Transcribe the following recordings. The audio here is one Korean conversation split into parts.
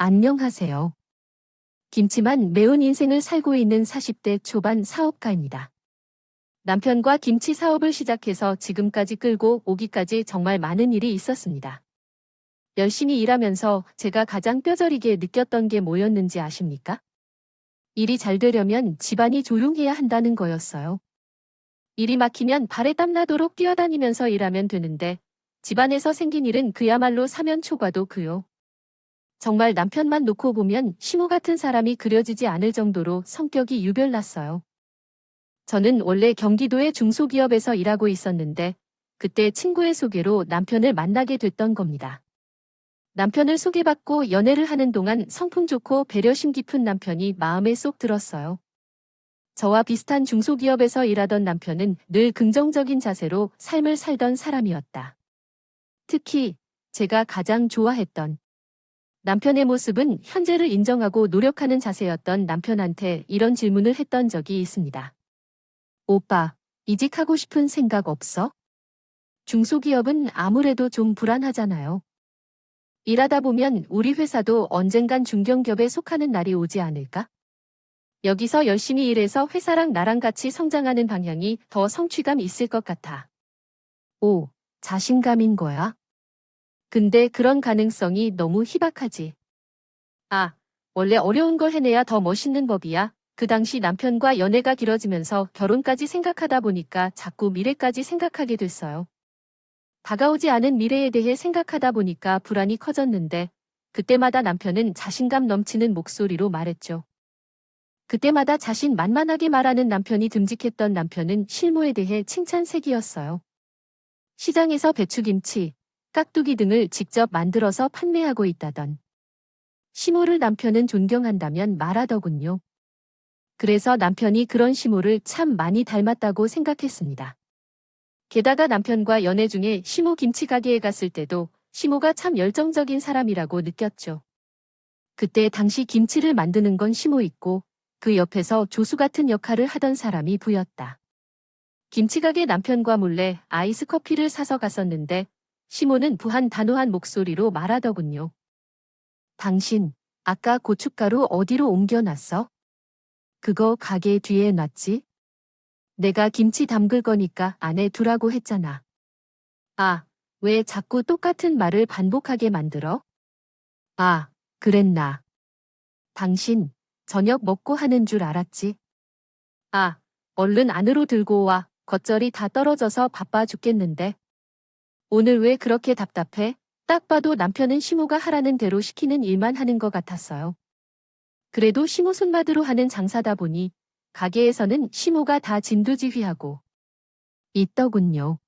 안녕하세요. 김치만 매운 인생을 살고 있는 40대 초반 사업가입니다. 남편과 김치 사업을 시작해서 지금까지 끌고 오기까지 정말 많은 일이 있었습니다. 열심히 일하면서 제가 가장 뼈저리게 느꼈던 게 뭐였는지 아십니까? 일이 잘 되려면 집안이 조용해야 한다는 거였어요. 일이 막히면 발에 땀 나도록 뛰어다니면서 일하면 되는데 집안에서 생긴 일은 그야말로 사면초가도 그요. 정말 남편만 놓고 보면 시모 같은 사람이 그려지지 않을 정도로 성격이 유별났어요. 저는 원래 경기도의 중소기업에서 일하고 있었는데 그때 친구의 소개로 남편을 만나게 됐던 겁니다. 남편을 소개받고 연애를 하는 동안 성품 좋고 배려심 깊은 남편이 마음에 쏙 들었어요. 저와 비슷한 중소기업에서 일하던 남편은 늘 긍정적인 자세로 삶을 살던 사람이었다. 특히 제가 가장 좋아했던 남편의 모습은 현재를 인정하고 노력하는 자세였던 남편한테 이런 질문을 했던 적이 있습니다. 오빠, 이직하고 싶은 생각 없어? 중소기업은 아무래도 좀 불안하잖아요. 일하다 보면 우리 회사도 언젠간 중견기업에 속하는 날이 오지 않을까? 여기서 열심히 일해서 회사랑 나랑 같이 성장하는 방향이 더 성취감 있을 것 같아. 오, 자신감인 거야? 근데 그런 가능성이 너무 희박하지. 아, 원래 어려운 걸 해내야 더 멋있는 법이야. 그 당시 남편과 연애가 길어지면서 결혼까지 생각하다 보니까 자꾸 미래까지 생각하게 됐어요. 다가오지 않은 미래에 대해 생각하다 보니까 불안이 커졌는데 그때마다 남편은 자신감 넘치는 목소리로 말했죠. 그때마다 자신 만만하게 말하는 남편이 듬직했던 남편은 실무에 대해 칭찬색이었어요. 시장에서 배추김치, 깍두기 등을 직접 만들어서 판매하고 있다던. 시모를 남편은 존경한다면 말하더군요. 그래서 남편이 그런 시모를 참 많이 닮았다고 생각했습니다. 게다가 남편과 연애 중에 시모 김치 가게에 갔을 때도 시모가 참 열정적인 사람이라고 느꼈죠. 그때 당시 김치를 만드는 건 시모 있고 그 옆에서 조수 같은 역할을 하던 사람이 부였다. 김치가게 남편과 몰래 아이스 커피를 사서 갔었는데 시모는 부한 단호한 목소리로 말하더군요. 당신, 아까 고춧가루 어디로 옮겨놨어? 그거 가게 뒤에 놨지? 내가 김치 담글 거니까 안에 두라고 했잖아. 아, 왜 자꾸 똑같은 말을 반복하게 만들어? 아, 그랬나. 당신, 저녁 먹고 하는 줄 알았지? 아, 얼른 안으로 들고 와. 겉절이 다 떨어져서 바빠 죽겠는데. 오늘 왜 그렇게 답답해? 딱 봐도 남편은 시모가 하라는 대로 시키는 일만 하는 것 같았어요. 그래도 시모 손맛으로 하는 장사다 보니 가게에서는 시모가 다 진두지휘하고 있더군요.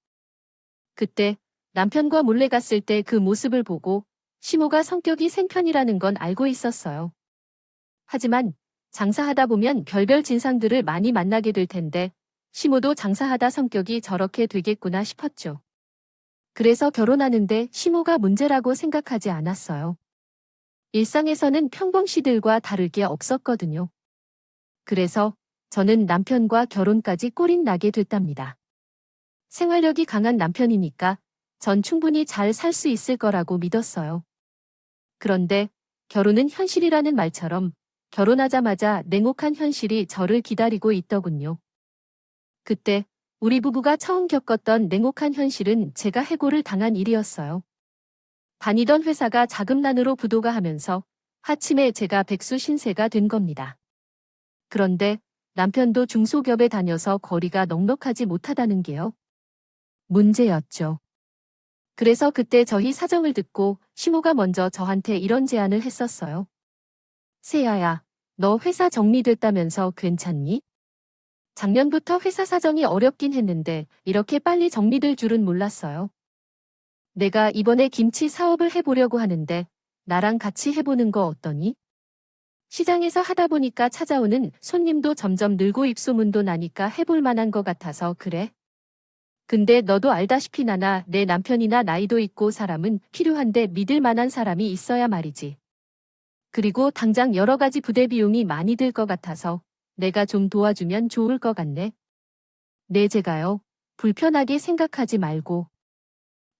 그때 남편과 몰래 갔을 때 그 모습을 보고 시모가 성격이 생편이라는 건 알고 있었어요. 하지만 장사하다 보면 별별 진상들을 많이 만나게 될 텐데 시모도 장사하다 성격이 저렇게 되겠구나 싶었죠. 그래서 결혼하는데 시모가 문제라고 생각하지 않았어요. 일상에서는 평범시들과 다를 게 없었거든요. 그래서 저는 남편과 결혼까지 꼴인 나게 됐답니다. 생활력이 강한 남편이니까 전 충분히 잘 살 수 있을 거라고 믿었어요. 그런데 결혼은 현실이라는 말처럼 결혼하자마자 냉혹한 현실이 저를 기다리고 있더군요. 그때 우리 부부가 처음 겪었던 냉혹한 현실은 제가 해고를 당한 일이었어요. 다니던 회사가 자금난으로 부도가 하면서 하침에 제가 백수 신세가 된 겁니다. 그런데 남편도 중소기업에 다녀서 거리가 넉넉하지 못하다는 게요. 문제였죠. 그래서 그때 저희 사정을 듣고 시모가 먼저 저한테 이런 제안을 했었어요. 세아야, 너 회사 정리됐다면서 괜찮니? 작년부터 회사 사정이 어렵긴 했는데 이렇게 빨리 정리될 줄은 몰랐어요. 내가 이번에 김치 사업을 해보려고 하는데 나랑 같이 해보는 거 어떠니? 시장에서 하다 보니까 찾아오는 손님도 점점 늘고 입소문도 나니까 해볼 만한 것 같아서 그래. 근데 너도 알다시피 나나 내 남편이나 나이도 있고 사람은 필요한데 믿을 만한 사람이 있어야 말이지. 그리고 당장 여러 가지 부대 비용이 많이 들 것 같아서 내가 좀 도와주면 좋을 것 같네. 네, 제가요. 불편하게 생각하지 말고.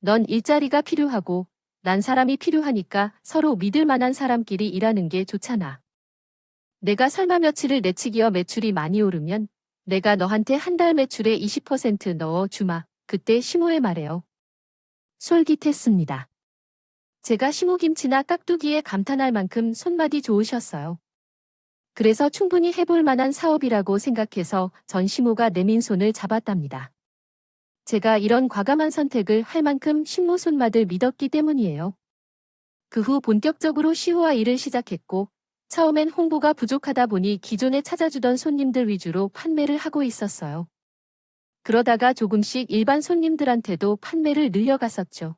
넌 일자리가 필요하고 난 사람이 필요하니까 서로 믿을 만한 사람끼리 일하는 게 좋잖아. 내가 설마 며칠을 내치기어 매출이 많이 오르면 내가 너한테 한 달 매출의 20% 넣어 주마. 그때 시모의 말에요. 솔깃했습니다. 제가 시모김치나 깍두기에 감탄할 만큼 손맛이 좋으셨어요. 그래서 충분히 해볼 만한 사업이라고 생각해서 전 시모가 내민 손을 잡았답니다. 제가 이런 과감한 선택을 할 만큼 시모 손맛을 믿었기 때문이에요. 그 후 본격적으로 시호와 일을 시작했고 처음엔 홍보가 부족하다 보니 기존에 찾아주던 손님들 위주로 판매를 하고 있었어요. 그러다가 조금씩 일반 손님들한테도 판매를 늘려갔었죠.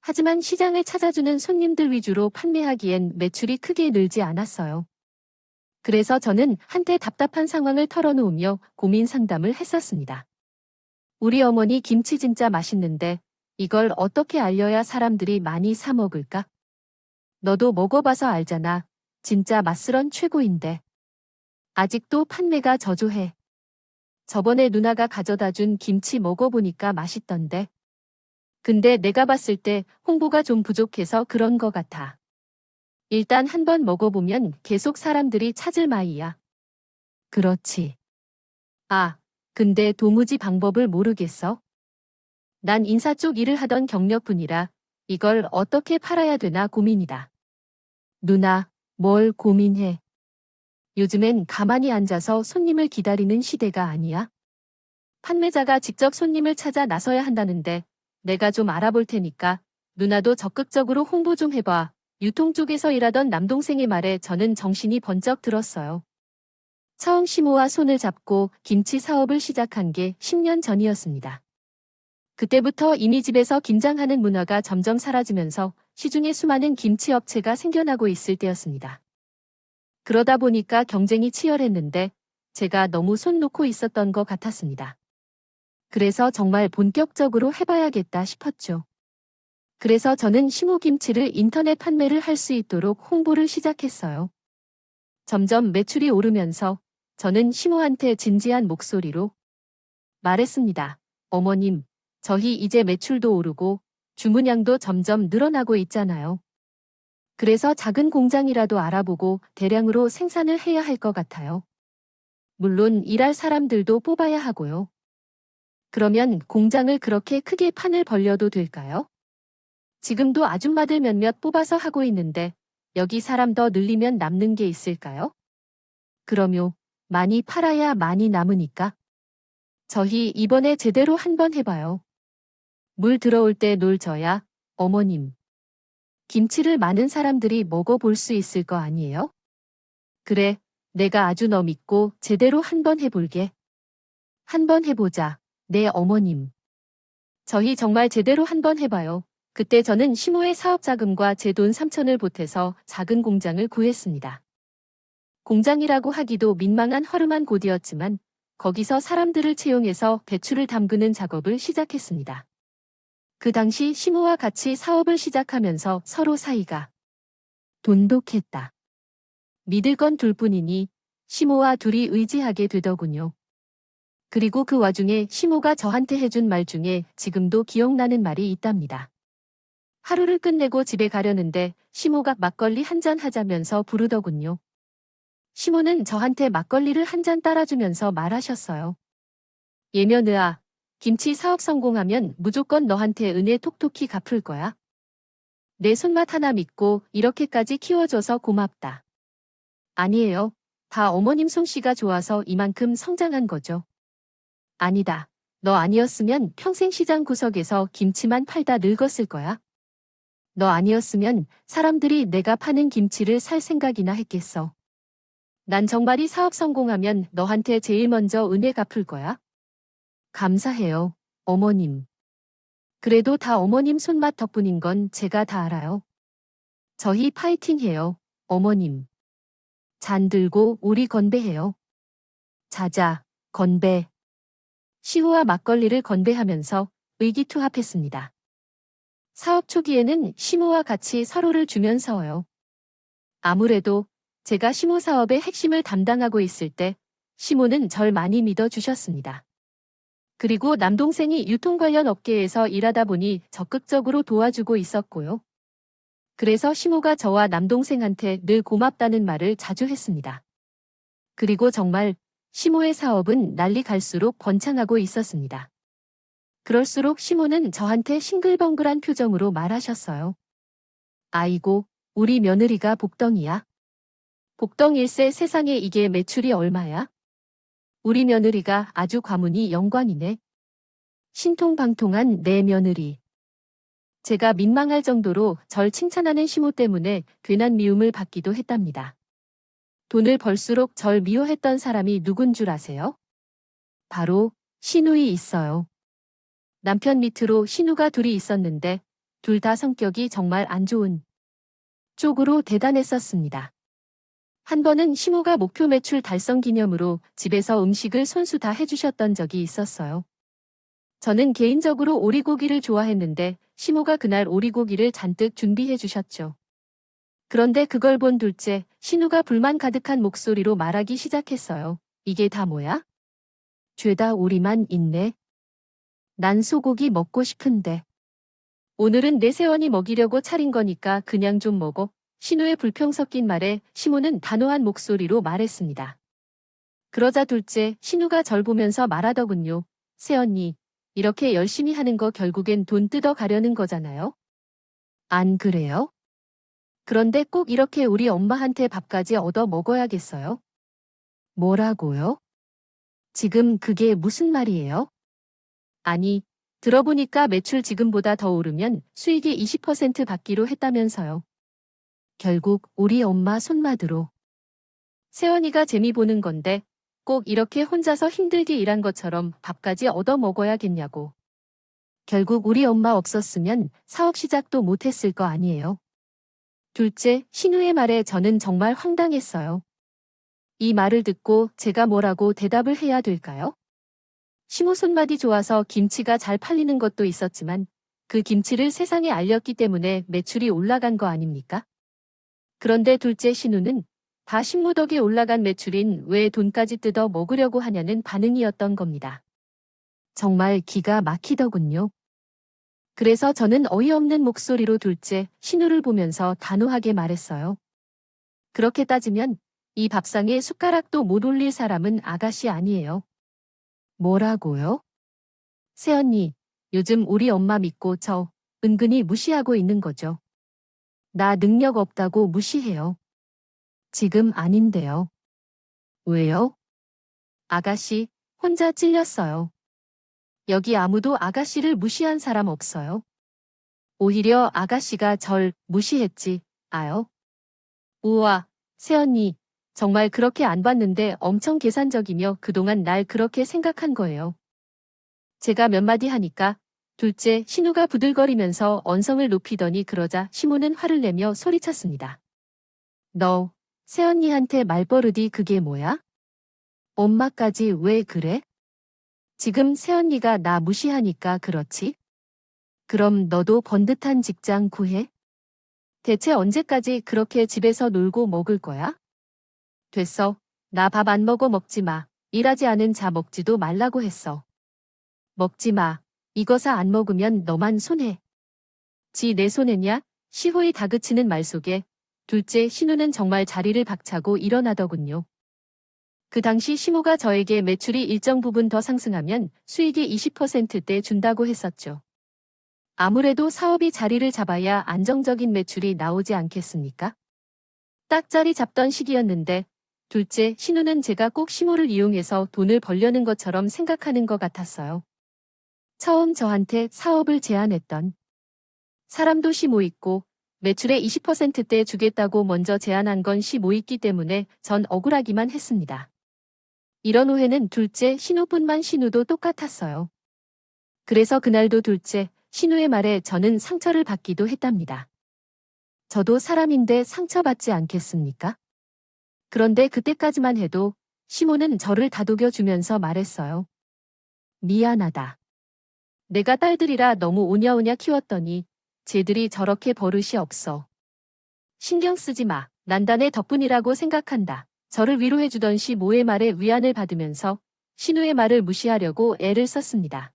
하지만 시장을 찾아주는 손님들 위주로 판매하기엔 매출이 크게 늘지 않았어요. 그래서 저는 한때 답답한 상황을 털어놓으며 고민 상담을 했었습니다. 우리 어머니 김치 진짜 맛있는데 이걸 어떻게 알려야 사람들이 많이 사 먹을까? 너도 먹어봐서 알잖아. 진짜 맛스런 최고인데. 아직도 판매가 저조해. 저번에 누나가 가져다 준 김치 먹어보니까 맛있던데. 근데 내가 봤을 때 홍보가 좀 부족해서 그런 거 같아. 일단 한번 먹어보면 계속 사람들이 찾을 마이야. 그렇지. 아, 근데 도무지 방법을 모르겠어. 난 인사 쪽 일을 하던 경력뿐이라 이걸 어떻게 팔아야 되나 고민이다. 누나, 뭘 고민해? 요즘엔 가만히 앉아서 손님을 기다리는 시대가 아니야. 판매자가 직접 손님을 찾아 나서야 한다는데 내가 좀 알아볼 테니까 누나도 적극적으로 홍보 좀 해봐. 유통 쪽에서 일하던 남동생의 말에 저는 정신이 번쩍 들었어요. 처음 시모와 손을 잡고 김치 사업을 시작한 게 10년 전이었습니다. 그때부터 이미 집에서 김장하는 문화가 점점 사라지면서 시중에 수많은 김치 업체가 생겨나고 있을 때였습니다. 그러다 보니까 경쟁이 치열했는데 제가 너무 손 놓고 있었던 것 같았습니다. 그래서 정말 본격적으로 해봐야겠다 싶었죠. 그래서 저는 시모김치를 인터넷 판매를 할 수 있도록 홍보를 시작했어요. 점점 매출이 오르면서 저는 시모한테 진지한 목소리로 말했습니다. 어머님, 저희 이제 매출도 오르고 주문량도 점점 늘어나고 있잖아요. 그래서 작은 공장이라도 알아보고 대량으로 생산을 해야 할 것 같아요. 물론 일할 사람들도 뽑아야 하고요. 그러면 공장을 그렇게 크게 판을 벌려도 될까요? 지금도 아줌마들 몇몇 뽑아서 하고 있는데 여기 사람 더 늘리면 남는 게 있을까요? 그럼요. 많이 팔아야 많이 남으니까. 저희 이번에 제대로 한번 해봐요. 물 들어올 때 놀 저야, 어머님. 김치를 많은 사람들이 먹어볼 수 있을 거 아니에요? 그래, 내가 아주 너 믿고 제대로 한번 해볼게. 한번 해보자, 네 어머님. 저희 정말 제대로 한번 해봐요. 그때 저는 시모의 사업 자금과 제 돈 3천을 보태서 작은 공장을 구했습니다. 공장이라고 하기도 민망한 허름한 곳이었지만 거기서 사람들을 채용해서 배추를 담그는 작업을 시작했습니다. 그 당시 시모와 같이 사업을 시작하면서 서로 사이가 돈독했다. 믿을 건 둘뿐이니 시모와 둘이 의지하게 되더군요. 그리고 그 와중에 시모가 저한테 해준 말 중에 지금도 기억나는 말이 있답니다. 하루를 끝내고 집에 가려는데 시모가 막걸리 한 잔 하자면서 부르더군요. 시모는 저한테 막걸리를 한 잔 따라주면서 말하셨어요. 예면으아, 김치 사업 성공하면 무조건 너한테 은혜 톡톡히 갚을 거야. 내 손맛 하나 믿고 이렇게까지 키워줘서 고맙다. 아니에요. 다 어머님 솜씨가 좋아서 이만큼 성장한 거죠. 아니다. 너 아니었으면 평생 시장 구석에서 김치만 팔다 늙었을 거야. 너 아니었으면 사람들이 내가 파는 김치를 살 생각이나 했겠어. 난 정말이 사업 성공하면 너한테 제일 먼저 은혜 갚을 거야. 감사해요, 어머님. 그래도 다 어머님 손맛 덕분인 건 제가 다 알아요. 저희 파이팅해요, 어머님. 잔 들고 우리 건배해요. 자자, 건배. 시호와 막걸리를 건배하면서 의기투합했습니다. 사업 초기에는 시모와 같이 서로를 주면서요. 아무래도 제가 시모 사업의 핵심을 담당하고 있을 때 시모는 절 많이 믿어주셨습니다. 그리고 남동생이 유통 관련 업계에서 일하다 보니 적극적으로 도와주고 있었고요. 그래서 시모가 저와 남동생한테 늘 고맙다는 말을 자주 했습니다. 그리고 정말 시모의 사업은 난리 갈수록 번창하고 있었습니다. 그럴수록 시모는 저한테 싱글벙글한 표정으로 말하셨어요. 아이고, 우리 며느리가 복덩이야. 복덩일세 세상에 이게 매출이 얼마야? 우리 며느리가 아주 과문이 영광이네. 신통방통한 내 며느리. 제가 민망할 정도로 절 칭찬하는 시모 때문에 괜한 미움을 받기도 했답니다. 돈을 벌수록 절 미워했던 사람이 누군 줄 아세요? 바로 신우이 있어요. 남편 밑으로 신우가 둘이 있었는데 둘 다 성격이 정말 안 좋은 쪽으로 대단했었습니다. 한 번은 시모가 목표 매출 달성 기념으로 집에서 음식을 손수 다 해주셨던 적이 있었어요. 저는 개인적으로 오리고기를 좋아했는데 시모가 그날 오리고기를 잔뜩 준비해 주셨죠. 그런데 그걸 본 둘째, 신우가 불만 가득한 목소리로 말하기 시작했어요. 이게 다 뭐야? 죄다 오리만 있네. 난 소고기 먹고 싶은데. 오늘은 내 세원이 먹이려고 차린 거니까 그냥 좀 먹어. 신우의 불평 섞인 말에 시모는 단호한 목소리로 말했습니다. 그러자 둘째, 신우가 절 보면서 말하더군요. 새언니, 이렇게 열심히 하는 거 결국엔 돈 뜯어 가려는 거잖아요? 안 그래요? 그런데 꼭 이렇게 우리 엄마한테 밥까지 얻어 먹어야겠어요? 뭐라고요? 지금 그게 무슨 말이에요? 아니, 들어보니까 매출 지금보다 더 오르면 수익이 20% 받기로 했다면서요. 결국 우리 엄마 손맛으로. 세원이가 재미 보는 건데 꼭 이렇게 혼자서 힘들게 일한 것처럼 밥까지 얻어 먹어야겠냐고. 결국 우리 엄마 없었으면 사업 시작도 못했을 거 아니에요. 둘째, 신우의 말에 저는 정말 황당했어요. 이 말을 듣고 제가 뭐라고 대답을 해야 될까요? 시모 손맛이 좋아서 김치가 잘 팔리는 것도 있었지만 그 김치를 세상에 알렸기 때문에 매출이 올라간 거 아닙니까? 그런데 둘째 신우는 다 신무 덕에 올라간 매출인 왜 돈까지 뜯어 먹으려고 하냐는 반응이었던 겁니다. 정말 기가 막히더군요. 그래서 저는 어이없는 목소리로 둘째 신우를 보면서 단호하게 말했어요. 그렇게 따지면 이 밥상에 숟가락도 못 올릴 사람은 아가씨 아니에요. 뭐라고요? 새언니, 요즘 우리 엄마 믿고 저 은근히 무시하고 있는 거죠. 나 능력 없다고 무시해요. 지금 아닌데요. 왜요? 아가씨, 혼자 찔렸어요. 여기 아무도 아가씨를 무시한 사람 없어요. 오히려 아가씨가 절 무시했지, 아요. 우와, 새언니, 정말 그렇게 안 봤는데 엄청 계산적이며 그동안 날 그렇게 생각한 거예요. 제가 몇 마디 하니까 둘째 신우가 부들거리면서 언성을 높이더니 그러자 시모는 화를 내며 소리쳤습니다. 너, 새언니한테 말버릇이 그게 뭐야? 엄마까지 왜 그래? 지금 새언니가 나 무시하니까 그렇지? 그럼 너도 번듯한 직장 구해? 대체 언제까지 그렇게 집에서 놀고 먹을 거야? 됐어. 나 밥 안 먹어 먹지 마. 일하지 않은 자 먹지도 말라고 했어. 먹지 마. 이거사 안 먹으면 너만 손해. 지 내 손해냐? 시호의 다그치는 말 속에 둘째 신우는 정말 자리를 박차고 일어나더군요. 그 당시 시모가 저에게 매출이 일정 부분 더 상승하면 수익이 20%대 준다고 했었죠. 아무래도 사업이 자리를 잡아야 안정적인 매출이 나오지 않겠습니까? 딱 자리 잡던 시기였는데 둘째 신우는 제가 꼭 시모를 이용해서 돈을 벌려는 것처럼 생각하는 것 같았어요. 처음 저한테 사업을 제안했던 사람도 시모 있고 매출의 20%대 주겠다고 먼저 제안한 건 시모 있기 때문에 전 억울하기만 했습니다. 이런 오해는 둘째 신우뿐만 신우도 똑같았어요. 그래서 그날도 둘째 신우의 말에 저는 상처를 받기도 했답니다. 저도 사람인데 상처받지 않겠습니까? 그런데 그때까지만 해도 시모는 저를 다독여주면서 말했어요. 미안하다. 내가 딸들이라 너무 오냐오냐 키웠더니 쟤들이 저렇게 버릇이 없어. 신경 쓰지 마. 난단의 덕분이라고 생각한다. 저를 위로해주던 시모의 말에 위안을 받으면서 신우의 말을 무시하려고 애를 썼습니다.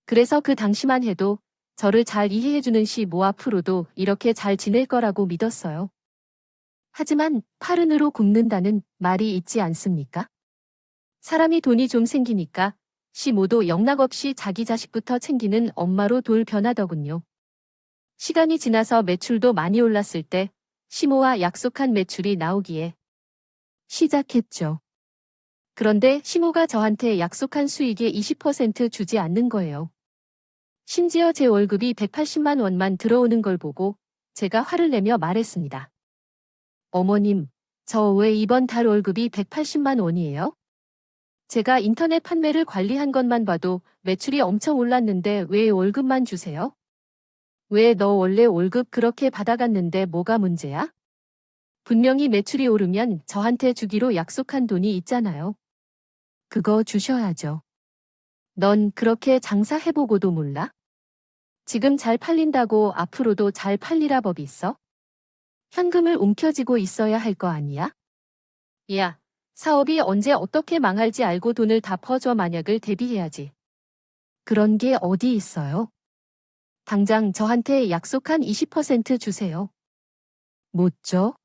그래서 그 당시만 해도 저를 잘 이해해주는 시모 앞으로도 이렇게 잘 지낼 거라고 믿었어요. 하지만 팔은으로 굽는다는 말이 있지 않습니까? 사람이 돈이 좀 생기니까 시모도 영락없이 자기 자식부터 챙기는 엄마로 돌 변하더군요. 시간이 지나서 매출도 많이 올랐을 때 시모와 약속한 매출이 나오기에 시작했죠. 그런데 시모가 저한테 약속한 수익의 20% 주지 않는 거예요. 심지어 제 월급이 180만 원만 들어오는 걸 보고 제가 화를 내며 말했습니다. 어머님, 저 왜 이번 달 월급이 180만 원이에요? 제가 인터넷 판매를 관리한 것만 봐도 매출이 엄청 올랐는데 왜 월급만 주세요? 왜 너 원래 월급 그렇게 받아갔는데 뭐가 문제야? 분명히 매출이 오르면 저한테 주기로 약속한 돈이 있잖아요. 그거 주셔야죠. 넌 그렇게 장사해보고도 몰라? 지금 잘 팔린다고 앞으로도 잘 팔리라 법 있어? 현금을 움켜쥐고 있어야 할 거 아니야? 야, 사업이 언제 어떻게 망할지 알고 돈을 다 퍼줘 만약을 대비해야지. 그런 게 어디 있어요? 당장 저한테 약속한 20% 주세요. 못 줘?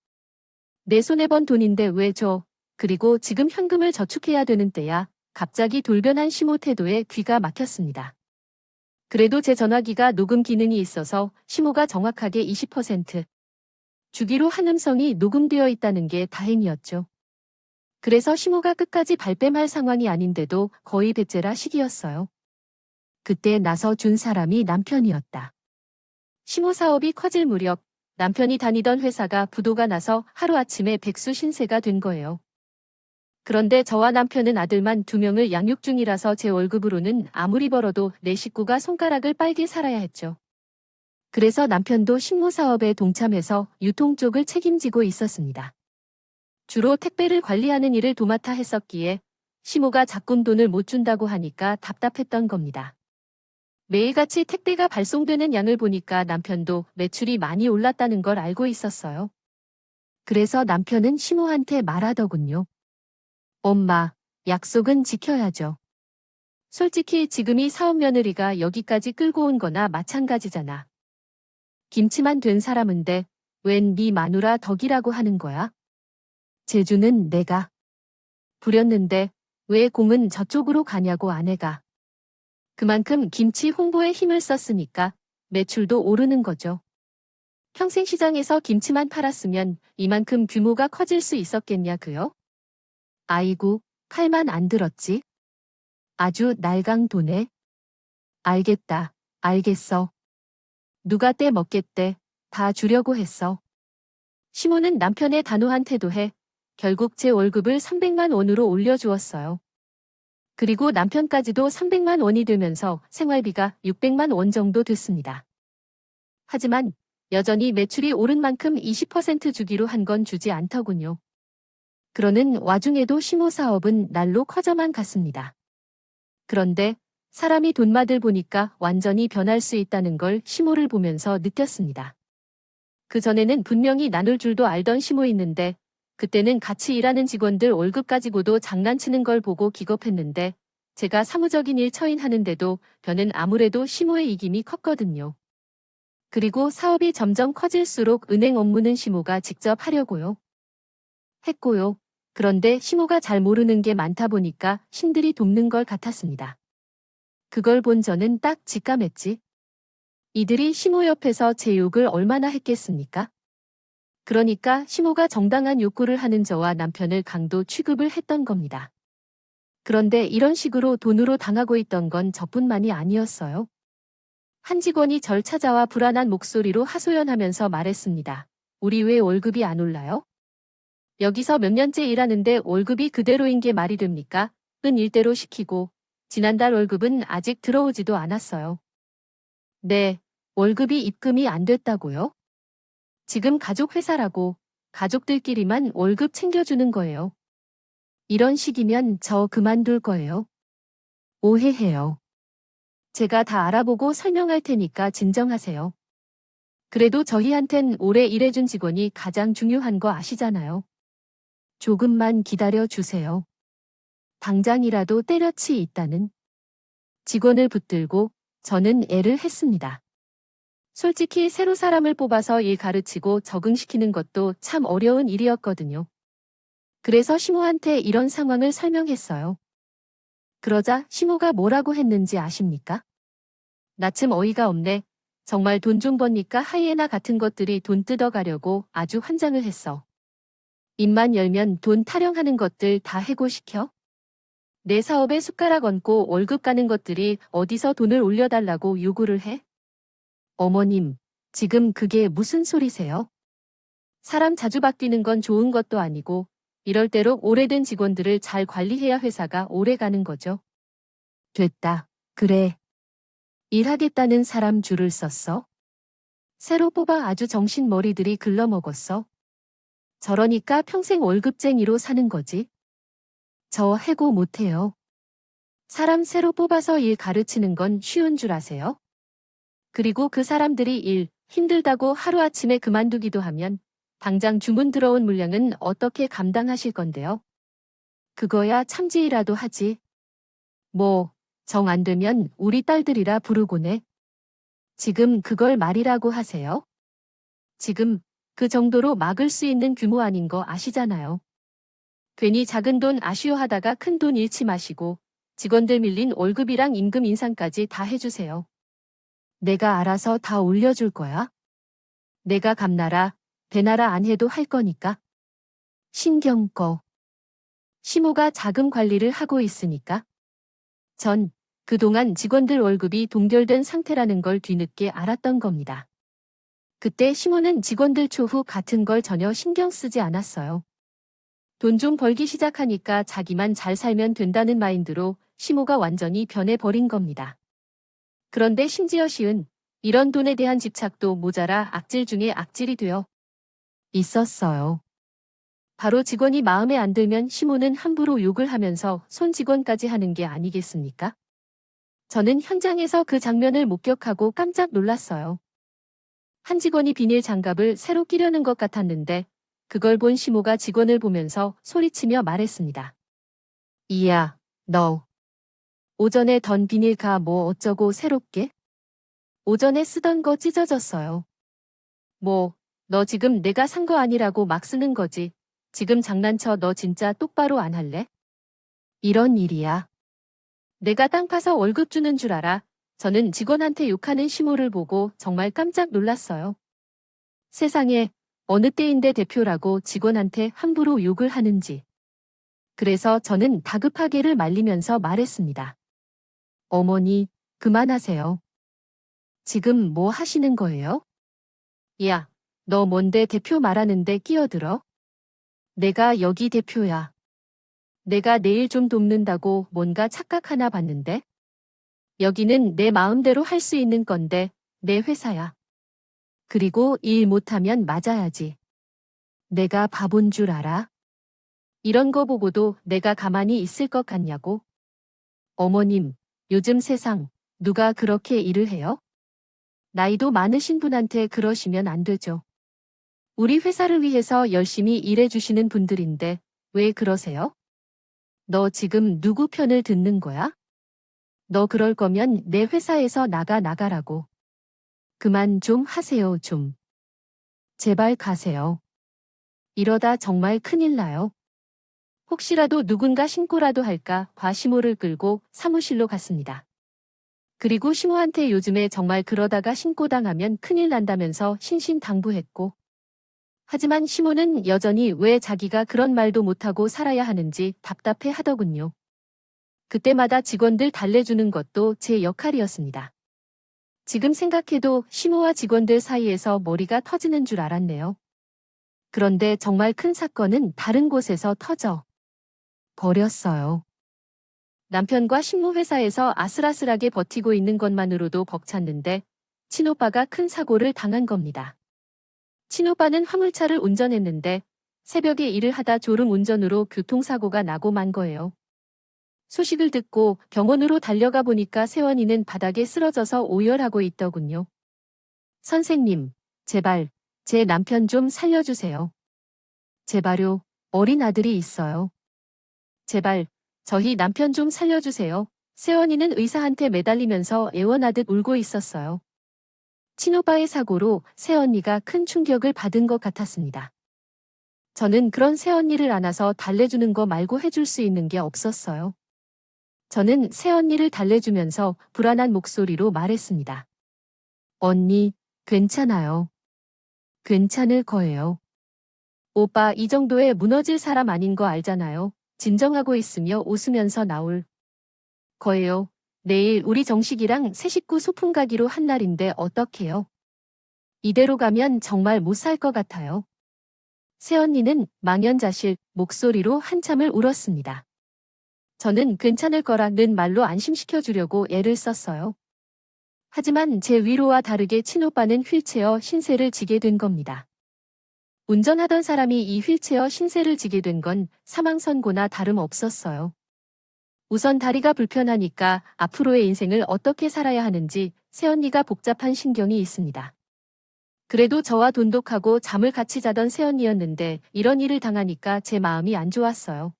내 손에 번 돈인데 왜 줘? 그리고 지금 현금을 저축해야 되는 때야. 갑자기 돌변한 시모 태도에 귀가 막혔습니다. 그래도 제 전화기가 녹음 기능이 있어서 시모가 정확하게 20% 주기로 한 음성이 녹음되어 있다는 게 다행이었죠. 그래서 시모가 끝까지 발뺌할 상황이 아닌데도 거의 배째라 시기였어요. 그때 나서 준 사람이 남편이었다. 시모 사업이 커질 무렵 남편이 다니던 회사가 부도가 나서 하루아침에 백수 신세가 된 거예요. 그런데 저와 남편은 아들만 2명을 양육 중이라서 제 월급으로는 아무리 벌어도 내 식구가 손가락을 빨게 살아야 했죠. 그래서 남편도 식모 사업에 동참해서 유통 쪽을 책임지고 있었습니다. 주로 택배를 관리하는 일을 도맡아 했었기에 시모가 자꾸 돈을 못 준다고 하니까 답답했던 겁니다. 매일같이 택배가 발송되는 양을 보니까 남편도 매출이 많이 올랐다는 걸 알고 있었어요. 그래서 남편은 시모한테 말하더군요. 엄마, 약속은 지켜야죠. 솔직히 지금이 사업 며느리가 여기까지 끌고 온 거나 마찬가지잖아. 김치만 된 사람인데 웬 네 마누라 덕이라고 하는 거야? 제주는 내가 부렸는데 왜 공은 저쪽으로 가냐고 아내가. 그만큼 김치 홍보에 힘을 썼으니까 매출도 오르는 거죠. 평생 시장에서 김치만 팔았으면 이만큼 규모가 커질 수 있었겠냐고요? 아이고, 칼만 안 들었지? 아주 날강도네. 알겠다, 알겠어. 누가 떼 먹겠대. 다 주려고 했어. 시모는 남편의 단호한 태도에 결국 제 월급을 300만 원으로 올려주었어요. 그리고 남편까지도 300만 원이 되면서 생활비가 600만 원 정도 됐습니다. 하지만 여전히 매출이 오른 만큼 20% 주기로 한 건 주지 않더군요. 그러는 와중에도 시모 사업은 날로 커져만 갔습니다. 그런데 사람이 돈맛을 보니까 완전히 변할 수 있다는 걸 시모를 보면서 느꼈습니다. 그전에는 분명히 나눌 줄도 알던 시모였는데 그때는 같이 일하는 직원들 월급 가지고도 장난치는 걸 보고 기겁했는데 제가 사무적인 일 처인하는데도 변은 아무래도 시모의 이김이 컸거든요. 그리고 사업이 점점 커질수록 은행 업무는 시모가 직접 하려고요. 했고요. 그런데 시모가 잘 모르는 게 많다 보니까 신들이 돕는 걸 같았습니다. 그걸 본 저는 딱 직감했지. 이들이 시모 옆에서 제 욕을 얼마나 했겠습니까? 그러니까 시모가 정당한 욕구를 하는 저와 남편을 강도 취급을 했던 겁니다. 그런데 이런 식으로 돈으로 당하고 있던 건 저뿐만이 아니었어요. 한 직원이 절 찾아와 불안한 목소리로 하소연하면서 말했습니다. 우리 왜 월급이 안 올라요? 여기서 몇 년째 일하는데 월급이 그대로인 게 말이 됩니까? 은 일대로 시키고 지난달 월급은 아직 들어오지도 않았어요. 네, 월급이 입금이 안 됐다고요? 지금 가족 회사라고 가족들끼리만 월급 챙겨주는 거예요. 이런 식이면 저 그만둘 거예요. 오해해요. 제가 다 알아보고 설명할 테니까 진정하세요. 그래도 저희한텐 오래 일해준 직원이 가장 중요한 거 아시잖아요. 조금만 기다려 주세요. 당장이라도 때려치 있다는 직원을 붙들고 저는 애를 했습니다. 솔직히 새로 사람을 뽑아서 일 가르치고 적응시키는 것도 참 어려운 일이었거든요. 그래서 시모한테 이런 상황을 설명했어요. 그러자 시모가 뭐라고 했는지 아십니까? 나 참 어이가 없네. 정말 돈 좀 버니까 하이에나 같은 것들이 돈 뜯어가려고 아주 환장을 했어. 입만 열면 돈 타령하는 것들 다 해고시켜? 내 사업에 숟가락 얹고 월급 가는 것들이 어디서 돈을 올려달라고 요구를 해? 어머님, 지금 그게 무슨 소리세요? 사람 자주 바뀌는 건 좋은 것도 아니고 이럴 대로 오래된 직원들을 잘 관리해야 회사가 오래 가는 거죠. 됐다. 그래. 일하겠다는 사람 줄을 썼어? 새로 뽑아 아주 정신머리들이 글러먹었어. 저러니까 평생 월급쟁이로 사는 거지. 저 해고 못해요. 사람 새로 뽑아서 일 가르치는 건 쉬운 줄 아세요? 그리고 그 사람들이 일 힘들다고 하루아침에 그만두기도 하면 당장 주문 들어온 물량은 어떻게 감당하실 건데요? 그거야 참지이라도 하지. 뭐, 정 안 되면 우리 딸들이라 부르고네. 지금 그걸 말이라고 하세요? 지금 그 정도로 막을 수 있는 규모 아닌 거 아시잖아요. 괜히 작은 돈 아쉬워하다가 큰 돈 잃지 마시고 직원들 밀린 월급이랑 임금 인상까지 다 해주세요. 내가 알아서 다 올려줄 거야. 내가 감나라, 배나라 안 해도 할 거니까. 신경 꺼. 시모가 자금 관리를 하고 있으니까. 전 그동안 직원들 월급이 동결된 상태라는 걸 뒤늦게 알았던 겁니다. 그때 시모는 직원들 초후 같은 걸 전혀 신경 쓰지 않았어요. 돈 좀 벌기 시작하니까 자기만 잘 살면 된다는 마인드로 시모가 완전히 변해버린 겁니다. 그런데 심지어 시은 이런 돈에 대한 집착도 모자라 악질 중에 악질이 되어 있었어요. 바로 직원이 마음에 안 들면 시모는 함부로 욕을 하면서 손 직원까지 하는 게 아니겠습니까? 저는 현장에서 그 장면을 목격하고 깜짝 놀랐어요. 한 직원이 비닐 장갑을 새로 끼려는 것 같았는데 그걸 본 시모가 직원을 보면서 소리치며 말했습니다. 이야, 너. 오전에 던 비닐가 뭐 어쩌고 새롭게? 오전에 쓰던 거 찢어졌어요. 뭐, 너 지금 내가 산 거 아니라고 막 쓰는 거지. 지금 장난쳐 너 진짜 똑바로 안 할래? 이런 일이야. 내가 땅 파서 월급 주는 줄 알아. 저는 직원한테 욕하는 시모를 보고 정말 깜짝 놀랐어요. 세상에 어느 때인데 대표라고 직원한테 함부로 욕을 하는지. 그래서 저는 다급하게를 말리면서 말했습니다. 어머니, 그만하세요. 지금 뭐 하시는 거예요? 야, 너 뭔데 대표 말하는데 끼어들어? 내가 여기 대표야. 내가 내일 좀 돕는다고 뭔가 착각하나 봤는데? 여기는 내 마음대로 할 수 있는 건데, 내 회사야. 그리고 일 못하면 맞아야지. 내가 바본 줄 알아? 이런 거 보고도 내가 가만히 있을 것 같냐고? 어머님, 요즘 세상, 누가 그렇게 일을 해요? 나이도 많으신 분한테 그러시면 안 되죠. 우리 회사를 위해서 열심히 일해주시는 분들인데, 왜 그러세요? 너 지금 누구 편을 듣는 거야? 너 그럴 거면 내 회사에서 나가라고. 그만 좀 하세요, 좀. 제발 가세요. 이러다 정말 큰일 나요. 혹시라도 누군가 신고라도 할까 봐 시모를 끌고 사무실로 갔습니다. 그리고 시모한테 요즘에 정말 그러다가 신고당하면 큰일 난다면서 신신당부했고. 하지만 시모는 여전히 왜 자기가 그런 말도 못하고 살아야 하는지 답답해 하더군요. 그때마다 직원들 달래주는 것도 제 역할이었습니다. 지금 생각해도 시모와 직원들 사이에서 머리가 터지는 줄 알았네요. 그런데 정말 큰 사건은 다른 곳에서 터져 버렸어요. 남편과 식무회사에서 아슬아슬하게 버티고 있는 것만으로도 벅찼는데 친오빠가 큰 사고를 당한 겁니다. 친오빠는 화물차를 운전했는데 새벽에 일을 하다 졸음 운전으로 교통사고가 나고 만 거예요. 소식을 듣고 병원으로 달려가 보니까 세원이는 바닥에 쓰러져서 오열하고 있더군요. 선생님, 제발 제 남편 좀 살려주세요. 제발요, 어린 아들이 있어요. 제발 저희 남편 좀 살려주세요. 새언니는 의사한테 매달리면서 애원하듯 울고 있었어요. 친오빠의 사고로 새언니가 큰 충격을 받은 것 같았습니다. 저는 그런 새언니를 안아서 달래주는 거 말고 해줄 수 있는 게 없었어요. 저는 새언니를 달래주면서 불안한 목소리로 말했습니다. 언니, 괜찮아요. 괜찮을 거예요. 오빠 이 정도에 무너질 사람 아닌 거 알잖아요. 진정하고 있으며 웃으면서 나올 거예요. 내일 우리 정식이랑 새 식구 소풍 가기로 한 날인데 어떡해요? 이대로 가면 정말 못 살 것 같아요. 새언니는 망연자실 목소리로 한참을 울었습니다. 저는 괜찮을 거라는 말로 안심시켜 주려고 애를 썼어요. 하지만 제 위로와 다르게 친오빠는 휠체어 신세를 지게 된 겁니다. 운전하던 사람이 이 휠체어 신세를 지게 된 건 사망 선고나 다름없었어요. 우선 다리가 불편하니까 앞으로의 인생을 어떻게 살아야 하는지 새언니가 복잡한 신경이 있습니다. 그래도 저와 돈독하고 잠을 같이 자던 새언니였는데 이런 일을 당하니까 제 마음이 안 좋았어요.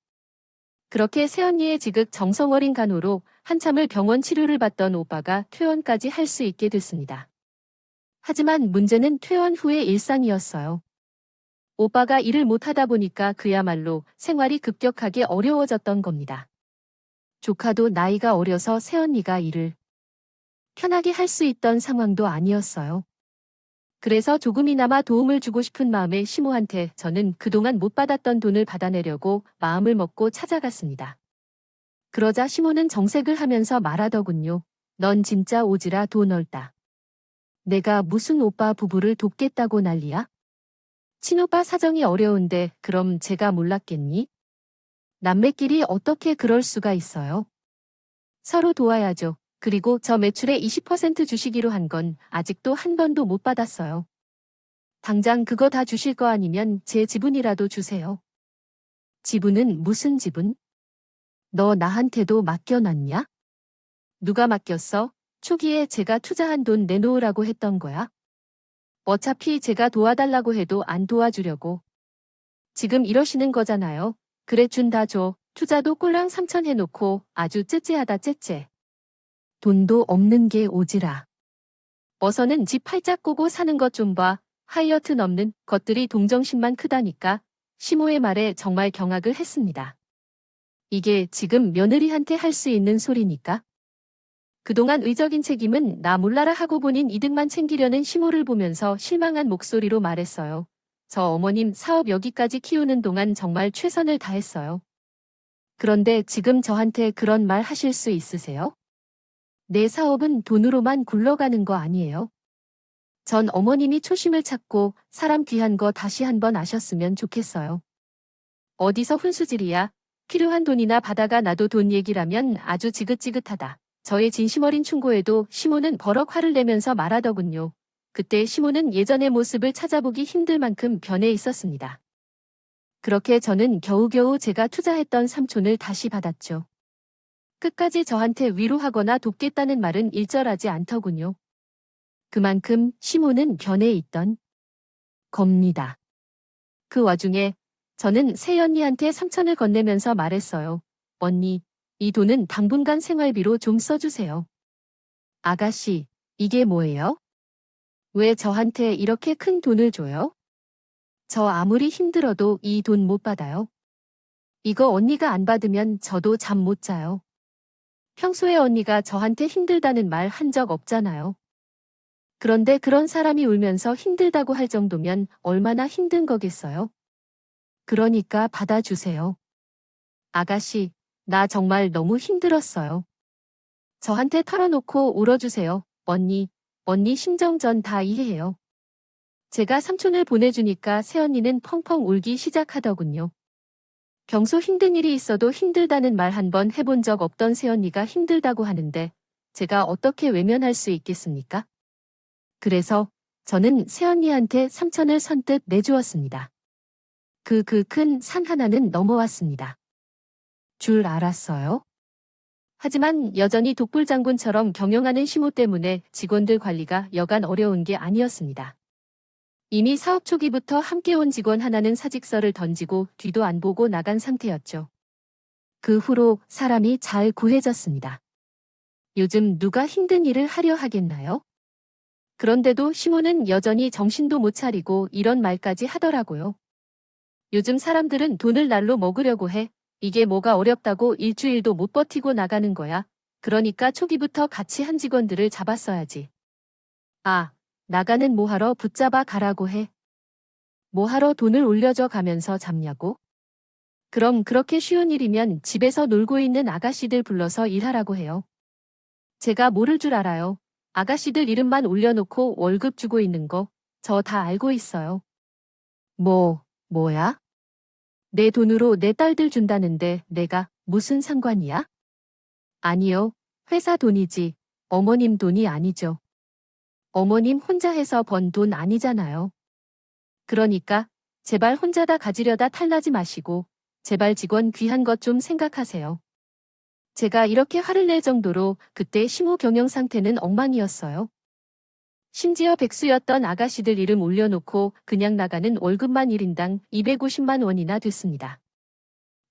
그렇게 새언니의 지극 정성어린 간호로 한참을 병원 치료를 받던 오빠가 퇴원까지 할 수 있게 됐습니다. 하지만 문제는 퇴원 후의 일상이었어요. 오빠가 일을 못하다 보니까 그야말로 생활이 급격하게 어려워졌던 겁니다. 조카도 나이가 어려서 새언니가 일을 편하게 할 수 있던 상황도 아니었어요. 그래서 조금이나마 도움을 주고 싶은 마음에 시모한테 저는 그동안 못 받았던 돈을 받아내려고 마음을 먹고 찾아갔습니다. 그러자 시모는 정색을 하면서 말하더군요. 넌 진짜 오지라 돈 얼다. 내가 무슨 오빠 부부를 돕겠다고 난리야? 친오빠 사정이 어려운데 그럼 제가 몰랐겠니? 남매끼리 어떻게 그럴 수가 있어요? 서로 도와야죠. 그리고 저 매출의 20% 주시기로 한 건 아직도 한 번도 못 받았어요. 당장 그거 다 주실 거 아니면 제 지분이라도 주세요. 지분은 무슨 지분? 너 나한테도 맡겨놨냐? 누가 맡겼어? 초기에 제가 투자한 돈 내놓으라고 했던 거야? 어차피 제가 도와달라고 해도 안 도와주려고. 지금 이러시는 거잖아요. 그래 준다 줘. 투자도 꼴랑 3천 해놓고 아주 째째하다 째째. 돈도 없는 게 오지라. 어서는 집 팔짝 꼬고 사는 것 좀 봐. 하이어트 넘는 것들이 동정심만 크다니까. 시모의 말에 정말 경악을 했습니다. 이게 지금 며느리한테 할 수 있는 소리니까? 그동안 의적인 책임은 나 몰라라 하고 본인 이득만 챙기려는 시모를 보면서 실망한 목소리로 말했어요. 저 어머님 사업 여기까지 키우는 동안 정말 최선을 다했어요. 그런데 지금 저한테 그런 말 하실 수 있으세요? 내 사업은 돈으로만 굴러가는 거 아니에요? 전 어머님이 초심을 찾고 사람 귀한 거 다시 한번 아셨으면 좋겠어요. 어디서 훈수질이야? 필요한 돈이나 받아가 나도 돈 얘기라면 아주 지긋지긋하다. 저의 진심 어린 충고에도 시모는 버럭 화를 내면서 말하더군요. 그때 시모는 예전의 모습을 찾아보기 힘들 만큼 변해 있었습니다. 그렇게 저는 겨우겨우 제가 투자했던 삼촌을 다시 받았죠. 끝까지 저한테 위로하거나 돕겠다는 말은 일절하지 않더군요. 그만큼 시모는 변해 있던 겁니다. 그 와중에 저는 새언니한테 3천을 건네면서 말했어요. 언니, 이 돈은 당분간 생활비로 좀 써주세요. 아가씨, 이게 뭐예요? 왜 저한테 이렇게 큰 돈을 줘요? 저 아무리 힘들어도 이 돈 못 받아요. 이거 언니가 안 받으면 저도 잠 못 자요. 평소에 언니가 저한테 힘들다는 말 한 적 없잖아요. 그런데 그런 사람이 울면서 힘들다고 할 정도면 얼마나 힘든 거겠어요? 그러니까 받아주세요. 아가씨, 나 정말 너무 힘들었어요. 저한테 털어놓고 울어주세요. 언니 심정 전 다 이해해요. 제가 삼촌을 보내주니까 새언니는 펑펑 울기 시작하더군요. 평소 힘든 일이 있어도 힘들다는 말 한 번 해본 적 없던 새언니가 힘들다고 하는데 제가 어떻게 외면할 수 있겠습니까? 그래서 저는 새언니한테 3천을 선뜻 내주었습니다. 그 큰 산 하나는 넘어왔습니다. 줄 알았어요? 하지만 여전히 독불장군처럼 경영하는 시모 때문에 직원들 관리가 여간 어려운 게 아니었습니다. 이미 사업 초기부터 함께 온 직원 하나는 사직서를 던지고 뒤도 안 보고 나간 상태였죠. 그 후로 사람이 잘 구해졌습니다. 요즘 누가 힘든 일을 하려 하겠나요? 그런데도 시모는 여전히 정신도 못 차리고 이런 말까지 하더라고요. 요즘 사람들은 돈을 날로 먹으려고 해. 이게 뭐가 어렵다고 일주일도 못 버티고 나가는 거야. 그러니까 초기부터 같이 한 직원들을 잡았어야지. 아, 나가는 뭐하러 붙잡아 가라고 해. 뭐하러 돈을 올려줘 가면서 잡냐고? 그럼 그렇게 쉬운 일이면 집에서 놀고 있는 아가씨들 불러서 일하라고 해요. 제가 모를 줄 알아요. 아가씨들 이름만 올려놓고 월급 주고 있는 거, 저 다 알고 있어요. 뭐야? 내 돈으로 내 딸들 준다는데 내가 무슨 상관이야? 아니요. 회사 돈이지. 어머님 돈이 아니죠. 어머님 혼자 해서 번 돈 아니잖아요. 그러니까 제발 혼자 다 가지려다 탈나지 마시고 제발 직원 귀한 것 좀 생각하세요. 제가 이렇게 화를 낼 정도로 그때 심호 경영 상태는 엉망이었어요. 심지어 백수였던 아가씨들 이름 올려놓고 그냥 나가는 월급만 1인당 250만 원이나 됐습니다.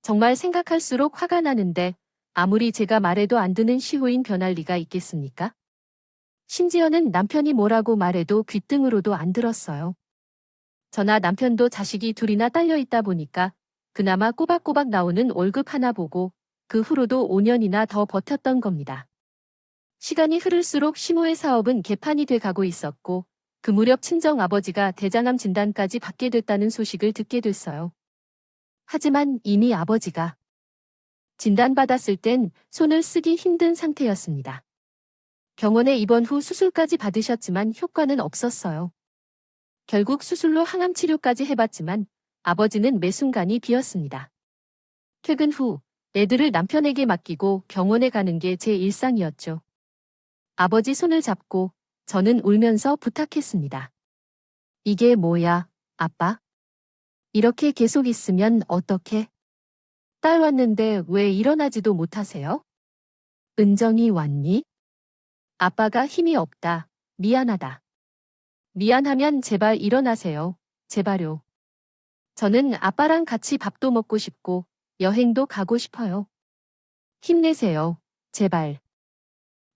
정말 생각할수록 화가 나는데 아무리 제가 말해도 안 듣는 시호인 변할 리가 있겠습니까? 심지어는 남편이 뭐라고 말해도 귓등으로도 안 들었어요. 저나 남편도 자식이 둘이나 딸려 있다 보니까 그나마 꼬박꼬박 나오는 월급 하나 보고 그 후로도 5년이나 더 버텼던 겁니다. 시간이 흐를수록 시모의 사업은 개판이 돼 가고 있었고 그 무렵 친정아버지가 대장암 진단까지 받게 됐다는 소식을 듣게 됐어요. 하지만 이미 아버지가 진단받았을 땐 손을 쓰기 힘든 상태였습니다. 병원에 입원 후 수술까지 받으셨지만 효과는 없었어요. 결국 수술로 항암 치료까지 해봤지만 아버지는 매 순간이 비었습니다. 퇴근 후 애들을 남편에게 맡기고 병원에 가는 게 제 일상이었죠. 아버지 손을 잡고 저는 울면서 부탁했습니다. 이게 뭐야, 아빠? 이렇게 계속 있으면 어떡해? 딸 왔는데 왜 일어나지도 못하세요? 은정이 왔니? 아빠가 힘이 없다. 미안하다. 미안하면 제발 일어나세요. 제발요. 저는 아빠랑 같이 밥도 먹고 싶고 여행도 가고 싶어요. 힘내세요. 제발.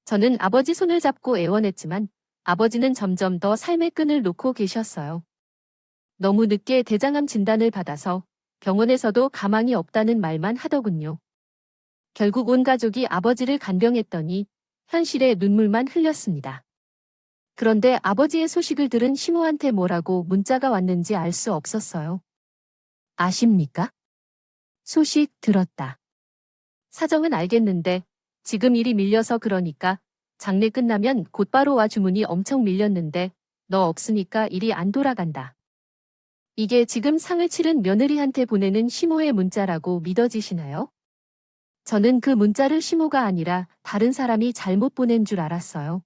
저는 아버지 손을 잡고 애원했지만 아버지는 점점 더 삶의 끈을 놓고 계셨어요. 너무 늦게 대장암 진단을 받아서 병원에서도 가망이 없다는 말만 하더군요. 결국 온 가족이 아버지를 간병했더니 현실에 눈물만 흘렸습니다. 그런데 아버지의 소식을 들은 시모한테 뭐라고 문자가 왔는지 알 수 없었어요. 아십니까? 소식 들었다. 사정은 알겠는데 지금 일이 밀려서 그러니까 장례 끝나면 곧바로 와 주문이 엄청 밀렸는데 너 없으니까 일이 안 돌아간다. 이게 지금 상을 치른 며느리한테 보내는 시모의 문자라고 믿어지시나요? 저는 그 문자를 시모가 아니라 다른 사람이 잘못 보낸 줄 알았어요.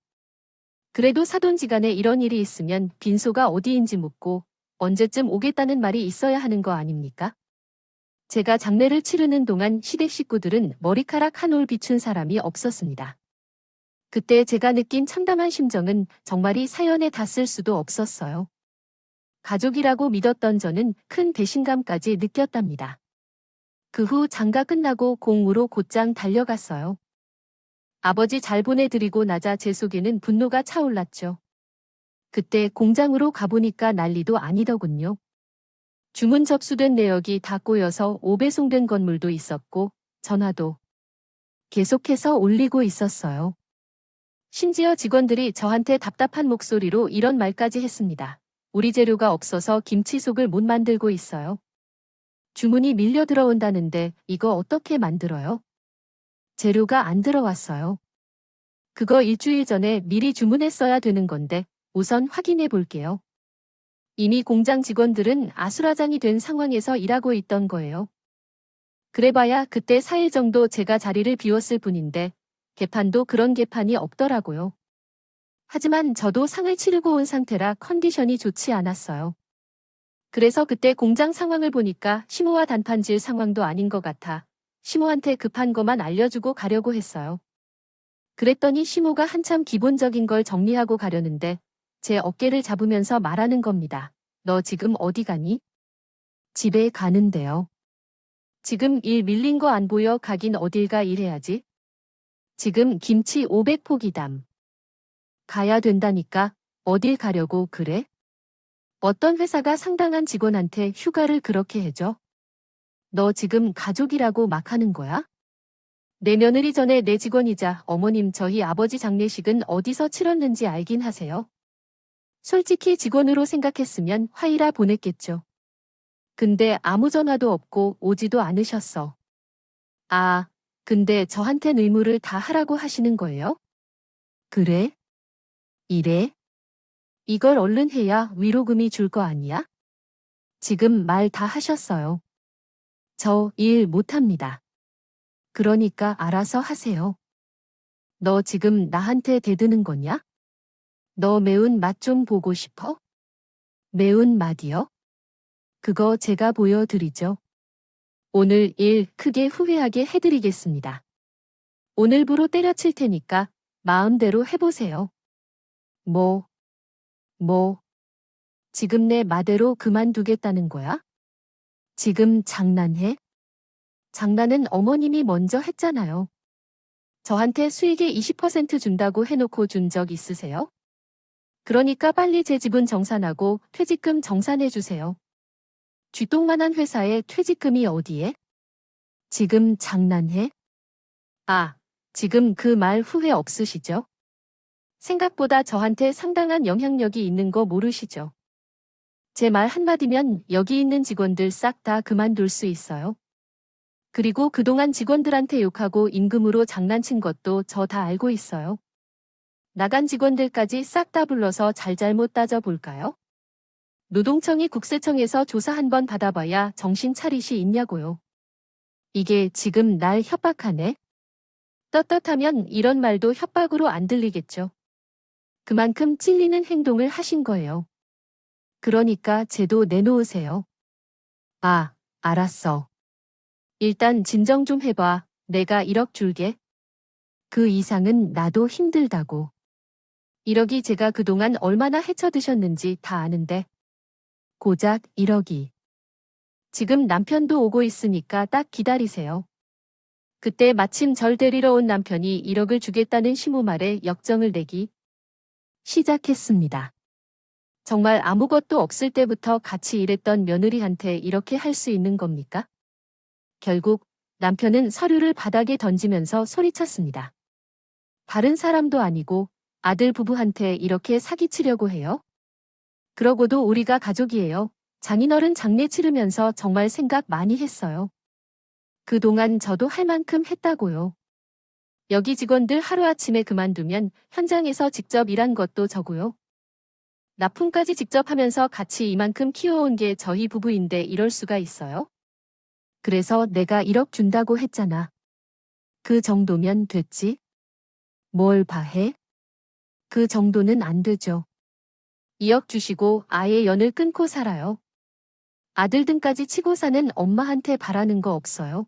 그래도 사돈지간에 이런 일이 있으면 빈소가 어디인지 묻고 언제쯤 오겠다는 말이 있어야 하는 거 아닙니까? 제가 장례를 치르는 동안 시댁 식구들은 머리카락 한 올 비춘 사람이 없었습니다. 그때 제가 느낀 참담한 심정은 정말이 사연에 닿을 수도 없었어요. 가족이라고 믿었던 저는 큰 배신감까지 느꼈답니다. 그 후 장가 끝나고 공으로 곧장 달려갔어요. 아버지 잘 보내드리고 나자 제 속에는 분노가 차올랐죠. 그때 공장으로 가보니까 난리도 아니더군요. 주문 접수된 내역이 다 꼬여서 오배송된 건물도 있었고 전화도 계속해서 올리고 있었어요. 심지어 직원들이 저한테 답답한 목소리로 이런 말까지 했습니다. 우리 재료가 없어서 김치속을 못 만들고 있어요. 주문이 밀려 들어온다는데 이거 어떻게 만들어요? 재료가 안 들어왔어요. 그거 일주일 전에 미리 주문했어야 되는 건데 우선 확인해 볼게요. 이미 공장 직원들은 아수라장이 된 상황에서 일하고 있던 거예요. 그래봐야 그때 4일 정도 제가 자리를 비웠을 뿐인데 개판도 그런 개판이 없더라고요. 하지만 저도 상을 치르고 온 상태라 컨디션이 좋지 않았어요. 그래서 그때 공장 상황을 보니까 시모와 단판질 상황도 아닌 것 같아 시모한테 급한 것만 알려주고 가려고 했어요. 그랬더니 시모가 한참 기본적인 걸 정리하고 가려는데 제 어깨를 잡으면서 말하는 겁니다. 너 지금 어디 가니? 집에 가는데요. 지금 일 밀린 거 안 보여? 가긴 어딜 가 일해야지. 지금 김치 500포기담. 가야 된다니까. 어딜 가려고 그래? 어떤 회사가 상당한 직원한테 휴가를 그렇게 해줘? 너 지금 가족이라고 막 하는 거야? 내 며느리 전에 내 직원이자 어머님 저희 아버지 장례식은 어디서 치렀는지 알긴 하세요? 솔직히 직원으로 생각했으면 화이라 보냈겠죠. 근데 아무 전화도 없고 오지도 않으셨어. 아, 근데 저한텐 의무를 다 하라고 하시는 거예요? 그래? 이래? 이걸 얼른 해야 위로금이 줄 거 아니야? 지금 말 다 하셨어요. 저 일 못합니다. 그러니까 알아서 하세요. 너 지금 나한테 대드는 거냐? 너 매운 맛 좀 보고 싶어? 매운 맛이요? 그거 제가 보여드리죠. 오늘 일 크게 후회하게 해드리겠습니다. 오늘부로 때려칠 테니까 마음대로 해보세요. 뭐, 지금 내 마대로 그만두겠다는 거야? 지금 장난해? 장난은 어머님이 먼저 했잖아요. 저한테 수익의 20% 준다고 해놓고 준 적 있으세요? 그러니까 빨리 제 지분 정산하고 퇴직금 정산해 주세요. 쥐똥만한 회사에 퇴직금이 어디에? 지금 장난해? 아, 지금 그 말 후회 없으시죠? 생각보다 저한테 상당한 영향력이 있는 거 모르시죠? 제 말 한마디면 여기 있는 직원들 싹 다 그만둘 수 있어요. 그리고 그동안 직원들한테 욕하고 임금으로 장난친 것도 저 다 알고 있어요. 나간 직원들까지 싹 다 불러서 잘잘못 따져볼까요? 노동청이 국세청에서 조사 한번 받아봐야 정신 차리시 있냐고요. 이게 지금 날 협박하네? 떳떳하면 이런 말도 협박으로 안 들리겠죠. 그만큼 찔리는 행동을 하신 거예요. 그러니까 제도 내놓으세요. 아, 알았어. 일단 진정 좀 해봐. 내가 1억 줄게. 그 이상은 나도 힘들다고. 1억이 제가 그동안 얼마나 헤쳐드셨는지 다 아는데. 고작 1억이. 지금 남편도 오고 있으니까 딱 기다리세요. 그때 마침 절 데리러 온 남편이 1억을 주겠다는 시모 말에 역정을 내기 시작했습니다. 정말 아무것도 없을 때부터 같이 일했던 며느리한테 이렇게 할 수 있는 겁니까? 결국 남편은 서류를 바닥에 던지면서 소리쳤습니다. 다른 사람도 아니고 아들 부부한테 이렇게 사기치려고 해요? 그러고도 우리가 가족이에요. 장인어른 장례 치르면서 정말 생각 많이 했어요. 그동안 저도 할 만큼 했다고요. 여기 직원들 하루아침에 그만두면 현장에서 직접 일한 것도 저고요. 납품까지 직접 하면서 같이 이만큼 키워온 게 저희 부부인데 이럴 수가 있어요? 그래서 내가 1억 준다고 했잖아. 그 정도면 됐지? 뭘 봐해? 그 정도는 안 되죠. 2억 주시고 아예 연을 끊고 살아요. 아들 등까지 치고 사는 엄마한테 바라는 거 없어요.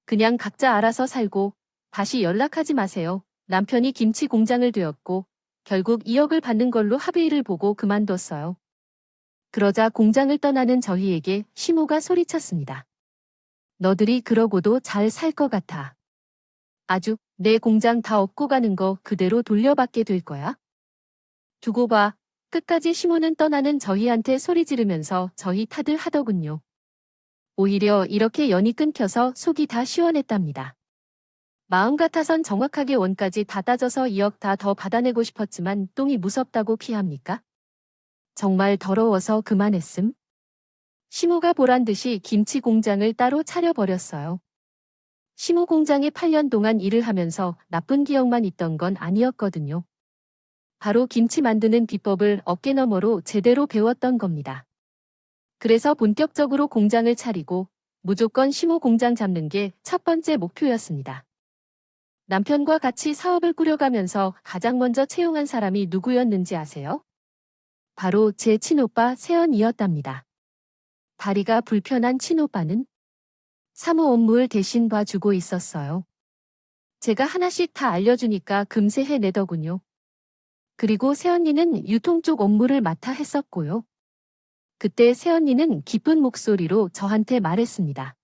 그냥 각자 알아서 살고 다시 연락하지 마세요. 남편이 김치 공장을 되었고 결국 2억을 받는 걸로 합의를 보고 그만뒀어요. 그러자 공장을 떠나는 저희에게 시모가 소리쳤습니다. 너들이 그러고도 잘 살 것 같아. 아주 내 공장 다 업고 가는 거 그대로 돌려받게 될 거야. 두고 봐. 끝까지 시모는 떠나는 저희한테 소리 지르면서 저희 탓을 하더군요. 오히려 이렇게 연이 끊겨서 속이 다 시원했답니다. 마음 같아선 정확하게 원까지 다 따져서 2억 다 더 받아내고 싶었지만 똥이 무섭다고 피합니까? 정말 더러워서 그만했음. 시모가 보란 듯이 김치 공장을 따로 차려버렸어요. 시모 공장에 8년 동안 일을 하면서 나쁜 기억만 있던 건 아니었거든요. 바로 김치 만드는 비법을 어깨너머로 제대로 배웠던 겁니다. 그래서 본격적으로 공장을 차리고 무조건 시모 공장 잡는 게 첫 번째 목표였습니다. 남편과 같이 사업을 꾸려가면서 가장 먼저 채용한 사람이 누구였는지 아세요? 바로 제 친오빠 세연이었답니다. 다리가 불편한 친오빠는 사무 업무를 대신 봐주고 있었어요. 제가 하나씩 다 알려주니까 금세 해내더군요. 그리고 새언니는 유통 쪽 업무를 맡아 했었고요. 그때 새언니는 기쁜 목소리로 저한테 말했습니다.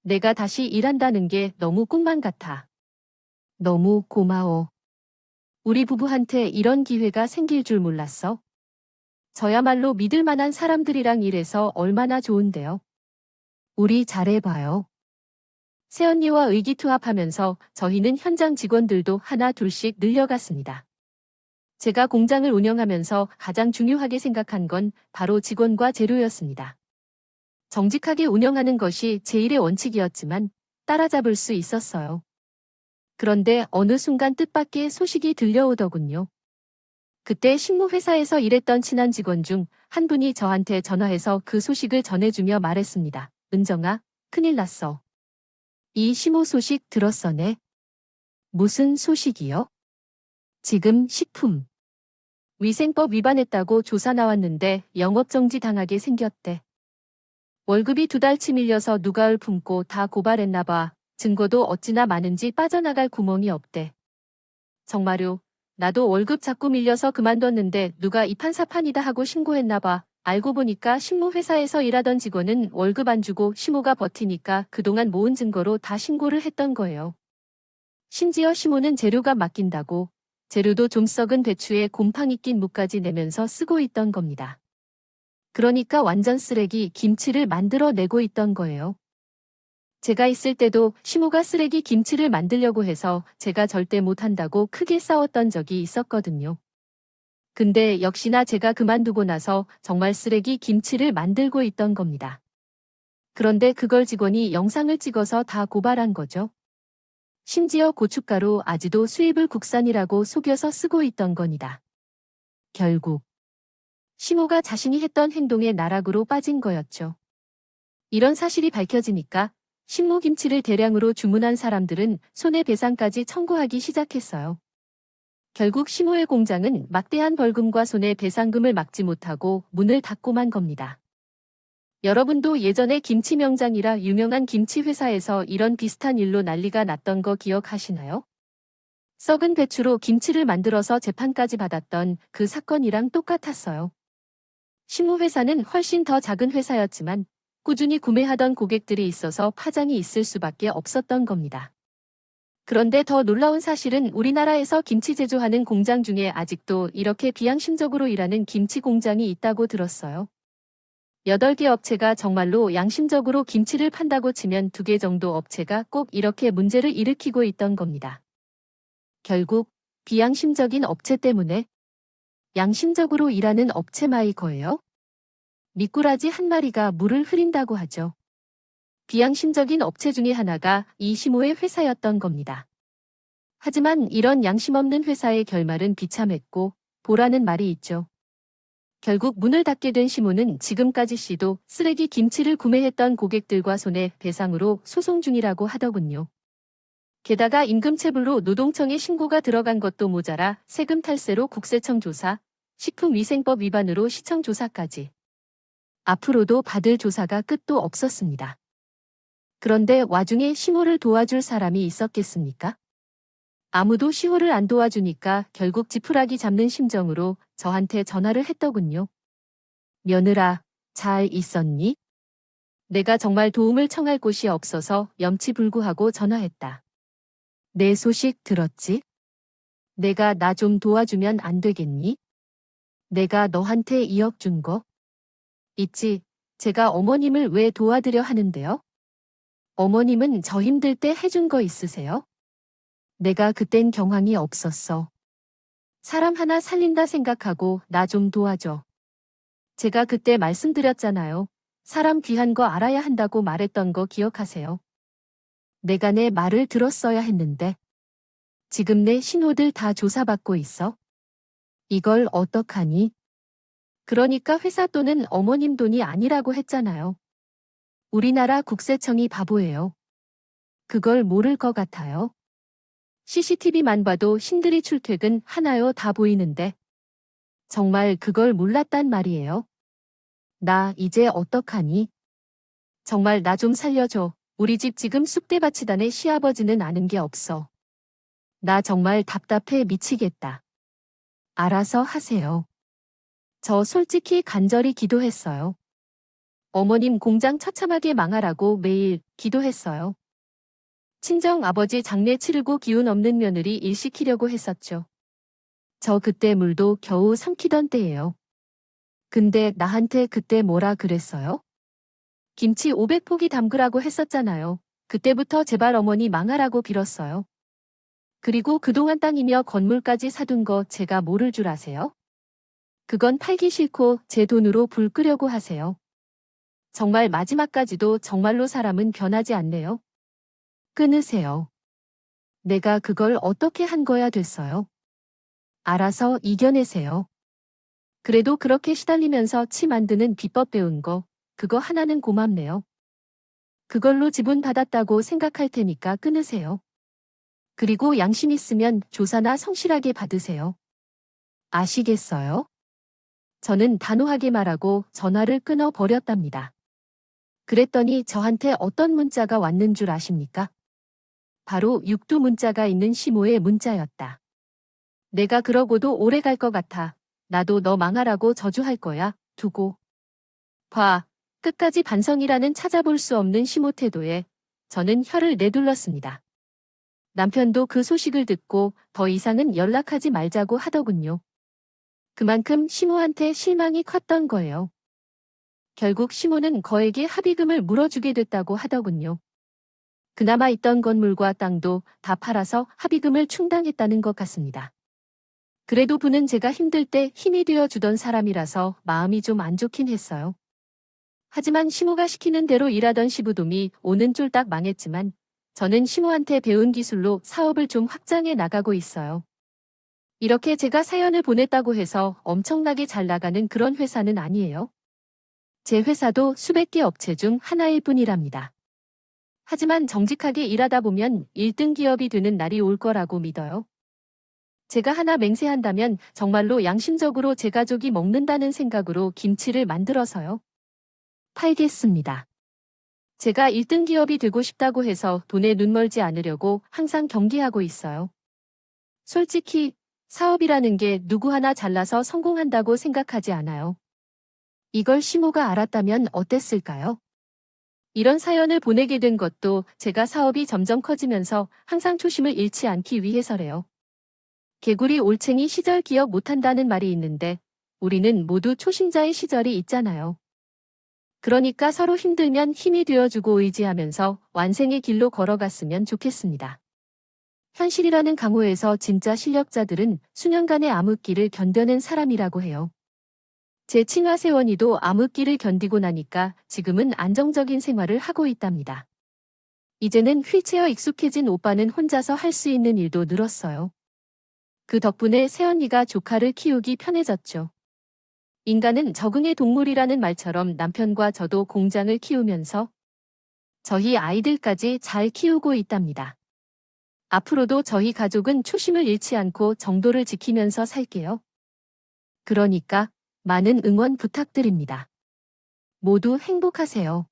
내가 다시 일한다는 게 너무 꿈만 같아. 너무 고마워. 우리 부부한테 이런 기회가 생길 줄 몰랐어. 저야말로 믿을 만한 사람들이랑 일해서 얼마나 좋은데요. 우리 잘해봐요. 새언니와 의기투합하면서 저희는 현장 직원들도 하나 둘씩 늘려갔습니다. 제가 공장을 운영하면서 가장 중요하게 생각한 건 바로 직원과 재료였습니다. 정직하게 운영하는 것이 제1의 원칙이었지만 따라잡을 수 있었어요. 그런데 어느 순간 뜻밖의 소식이 들려오더군요. 그때 식무회사에서 일했던 친한 직원 중 한 분이 저한테 전화해서 그 소식을 전해주며 말했습니다. 은정아, 큰일 났어. 이 심호 소식 들었어네. 무슨 소식이요? 지금 식품 위생법 위반했다고 조사 나왔는데 영업정지 당하게 생겼대. 월급이 2달치 밀려서 누가을 품고 다 고발했나 봐. 증거도 어찌나 많은지 빠져나갈 구멍이 없대. 정말요. 나도 월급 자꾸 밀려서 그만뒀는데 누가 이판사판이다 하고 신고했나 봐. 알고 보니까 식무회사에서 일하던 직원은 월급 안 주고 심호가 버티니까 그동안 모은 증거로 다 신고를 했던 거예요. 심지어 심호는 재료가 맡긴다고 재료도 좀 썩은 배추에 곰팡이 낀 무까지 내면서 쓰고 있던 겁니다. 그러니까 완전 쓰레기 김치를 만들어 내고 있던 거예요. 제가 있을 때도 심호가 쓰레기 김치를 만들려고 해서 제가 절대 못한다고 크게 싸웠던 적이 있었거든요. 근데 역시나 제가 그만두고 나서 정말 쓰레기 김치를 만들고 있던 겁니다. 그런데 그걸 직원이 영상을 찍어서 다 고발한 거죠. 심지어 고춧가루 아지도 수입을 국산이라고 속여서 쓰고 있던 겁니다. 결국 심호가 자신이 했던 행동에 나락으로 빠진 거였죠. 이런 사실이 밝혀지니까 식무김치를 대량으로 주문한 사람들은 손해배상까지 청구하기 시작했어요. 결국 심호의 공장은 막대한 벌금과 손해배상금을 막지 못하고 문을 닫고만 겁니다. 여러분도 예전에 김치명장이라 유명한 김치회사에서 이런 비슷한 일로 난리가 났던 거 기억하시나요? 썩은 배추로 김치를 만들어서 재판까지 받았던 그 사건이랑 똑같았어요. 식무회사는 훨씬 더 작은 회사였지만 꾸준히 구매하던 고객들이 있어서 파장이 있을 수밖에 없었던 겁니다. 그런데 더 놀라운 사실은 우리나라에서 김치 제조하는 공장 중에 아직도 이렇게 비양심적으로 일하는 김치 공장이 있다고 들었어요. 8개 업체가 정말로 양심적으로 김치를 판다고 치면 2개 정도 업체가 꼭 이렇게 문제를 일으키고 있던 겁니다. 결국 비양심적인 업체 때문에 양심적으로 일하는 업체마이 거예요? 미꾸라지 한 마리가 물을 흐린다고 하죠. 비양심적인 업체 중에 하나가 이 심호의 회사였던 겁니다. 하지만 이런 양심 없는 회사의 결말은 비참했고 보라는 말이 있죠. 결국 문을 닫게 된 심호는 지금까지 씨도 쓰레기 김치를 구매했던 고객들과 손해배상으로 소송 중이라고 하더군요. 게다가 임금체불로 노동청에 신고가 들어간 것도 모자라 세금 탈세로 국세청 조사, 식품위생법 위반으로 시청 조사까지. 앞으로도 받을 조사가 끝도 없었습니다. 그런데 와중에 심호를 도와줄 사람이 있었겠습니까? 아무도 심호를 안 도와주니까 결국 지푸라기 잡는 심정으로 저한테 전화를 했더군요. 며느라, 잘 있었니? 내가 정말 도움을 청할 곳이 없어서 염치불구하고 전화했다. 내 소식 들었지? 내가 나 좀 도와주면 안 되겠니? 내가 너한테 2억 준 거? 있지, 제가 어머님을 왜 도와드려 하는데요? 어머님은 저 힘들 때 해준 거 있으세요? 내가 그땐 경황이 없었어. 사람 하나 살린다 생각하고 나 좀 도와줘. 제가 그때 말씀드렸잖아요. 사람 귀한 거 알아야 한다고 말했던 거 기억하세요? 내가 내 말을 들었어야 했는데. 지금 내 신호들 다 조사받고 있어. 이걸 어떡하니? 그러니까 회사 돈은 어머님 돈이 아니라고 했잖아요. 우리나라 국세청이 바보예요. 그걸 모를 것 같아요. CCTV만 봐도 신들이 출퇴근 하나요 다 보이는데. 정말 그걸 몰랐단 말이에요. 나 이제 어떡하니? 정말 나 좀 살려줘. 우리 집 지금 쑥대밭이다네 시아버지는 아는 게 없어. 나 정말 답답해 미치겠다. 알아서 하세요. 저 솔직히 간절히 기도했어요. 어머님 공장 처참하게 망하라고 매일 기도했어요. 친정 아버지 장례 치르고 기운 없는 며느리 일 시키려고 했었죠. 저 그때 물도 겨우 삼키던 때예요. 근데 나한테 그때 뭐라 그랬어요? 김치 500포기 담그라고 했었잖아요. 그때부터 제발 어머니 망하라고 빌었어요. 그리고 그동안 땅이며 건물까지 사둔 거 제가 모를 줄 아세요? 그건 팔기 싫고 제 돈으로 불 끄려고 하세요. 정말 마지막까지도 정말로 사람은 변하지 않네요. 끊으세요. 내가 그걸 어떻게 한 거야 됐어요. 알아서 이겨내세요. 그래도 그렇게 시달리면서 치 만드는 비법 배운 거, 그거 하나는 고맙네요. 그걸로 지분 받았다고 생각할 테니까 끊으세요. 그리고 양심 있으면 조사나 성실하게 받으세요. 아시겠어요? 저는 단호하게 말하고 전화를 끊어 버렸답니다. 그랬더니 저한테 어떤 문자가 왔는 줄 아십니까? 바로 육두 문자가 있는 시모의 문자였다. 내가 그러고도 오래 갈 것 같아. 나도 너 망하라고 저주할 거야. 두고 봐. 끝까지 반성이라는 찾아볼 수 없는 시모 태도에 저는 혀를 내둘렀습니다. 남편도 그 소식을 듣고 더 이상은 연락하지 말자고 하더군요. 그만큼 시모한테 실망이 컸던 거예요. 결국 시모는 거에게 합의금을 물어주게 됐다고 하더군요. 그나마 있던 건물과 땅도 다 팔아서 합의금을 충당했다는 것 같습니다. 그래도 부는 제가 힘들 때 힘이 되어 주던 사람이라서 마음이 좀 안 좋긴 했어요. 하지만 시모가 시키는 대로 일하던 시부돔이 오는 쫄딱 망했지만 저는 시모한테 배운 기술로 사업을 좀 확장해 나가고 있어요. 이렇게 제가 사연을 보냈다고 해서 엄청나게 잘 나가는 그런 회사는 아니에요. 제 회사도 수백 개 업체 중 하나일 뿐이랍니다. 하지만 정직하게 일하다 보면 1등 기업이 되는 날이 올 거라고 믿어요. 제가 하나 맹세한다면 정말로 양심적으로 제 가족이 먹는다는 생각으로 김치를 만들어서요. 팔겠습니다. 제가 1등 기업이 되고 싶다고 해서 돈에 눈멀지 않으려고 항상 경계하고 있어요. 솔직히 사업이라는 게 누구 하나 잘나서 성공한다고 생각하지 않아요. 이걸 시모가 알았다면 어땠을까요? 이런 사연을 보내게 된 것도 제가 사업이 점점 커지면서 항상 초심을 잃지 않기 위해서래요. 개구리 올챙이 시절 기억 못한다는 말이 있는데 우리는 모두 초심자의 시절이 있잖아요. 그러니까 서로 힘들면 힘이 되어주고 의지하면서 완생의 길로 걸어갔으면 좋겠습니다. 현실이라는 강호에서 진짜 실력자들은 수년간의 암흑기를 견뎌낸 사람이라고 해요. 제 친화 세원이도 암흑기를 견디고 나니까 지금은 안정적인 생활을 하고 있답니다. 이제는 휠체어 익숙해진 오빠는 혼자서 할 수 있는 일도 늘었어요. 그 덕분에 세언니가 조카를 키우기 편해졌죠. 인간은 적응의 동물이라는 말처럼 남편과 저도 공장을 키우면서 저희 아이들까지 잘 키우고 있답니다. 앞으로도 저희 가족은 초심을 잃지 않고 정도를 지키면서 살게요. 그러니까 많은 응원 부탁드립니다. 모두 행복하세요.